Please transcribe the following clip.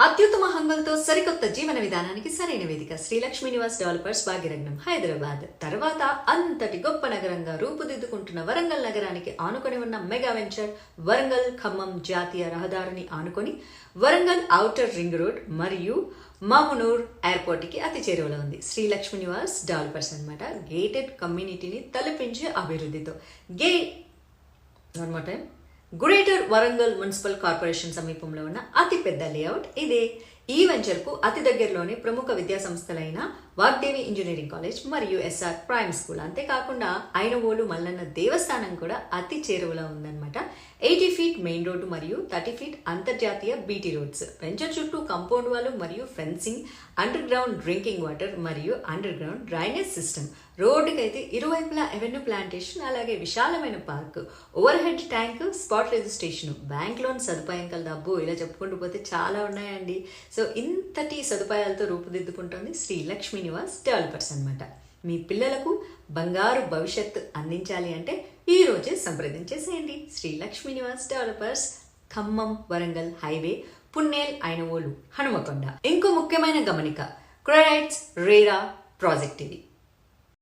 అత్యుత్తమ హంగులతో సరికొత్త జీవన విధానానికి సరైన వేదిక శ్రీలక్ష్మి నివాస్ డెవలపర్స్ భాగ్యరత్నం హైదరాబాద్. తర్వాత అంతటి గొప్ప నగరంగా రూపుదిద్దుకుంటున్న వరంగల్ నగరానికి ఆనుకొని ఉన్న మెగా వెంచర్ వరంగల్ ఖమ్మం జాతీయ రహదారిని ఆనుకొని వరంగల్ ఔటర్ రింగ్ రోడ్ మరియు మామునూర్ ఎయిర్పోర్ట్ కి అతి చేరువలో ఉంది శ్రీలక్ష్మి నివాస్ డెవలపర్స్ అన్నమాట. గేటెడ్ కమ్యూనిటీని తలపించే అభివృద్ధితో గ్రేటర్ వరంగల్ మున్సిపల్ కార్పొరేషన్ సమీపంలో ఉన్న అతిపెద్ద లేఅవుట్ ఇదే. ఈ వెంచర్ కు అతి దగ్గరలోనే ప్రముఖ విద్యా సంస్థలైన వాగ్దేవి ఇంజనీరింగ్ కాలేజ్ మరియు ఎస్ఆర్ ప్రైమ్ స్కూల్, అంతేకాకుండా ఐనవోలు మల్లన్న దేవస్థానం కూడా అతి చేరువలో ఉందన్నమాట. 80 ఫీట్ మెయిన్ రోడ్డు మరియు 30 ఫీట్ అంతర్జాతీయ బీటీ రోడ్స్. వెంచర్ చుట్టూ కాంపౌండ్ వాల్ మరియు fencing, under ground drinking water మరియు అండర్ గ్రౌండ్ డ్రైనేజ్ సిస్టమ్. రోడ్డుకి అయితే ఇరువైపులా ఎవెన్యూ ప్లాంటేషన్, అలాగే విశాలమైన park, over head tank, spot registration, bank loan సదుపాయం కలదు. అబ్బో, ఇలా చెప్పుకుంటూ పోతే చాలా ఉన్నాయండి. సో ఇంతటి సదుపాయాలతో రూపుదిద్దుకుంటోంది శ్రీ లక్ష్మి నివాస్ డెవలపర్స్ అన్నమాట. మీ పిల్లలకు బంగారు భవిష్యత్తు అందించాలి అంటే ఈ రోజే సంప్రదించేసేయండి. Sri Lakshmi Nivas developers, Khammam Warangal highway, Punnel Inavolu Hanumakonda. ఇంకో ముఖ్యమైన గమనిక, క్రెడైట్స్ రేరా ప్రాజెక్ట్ ఇది.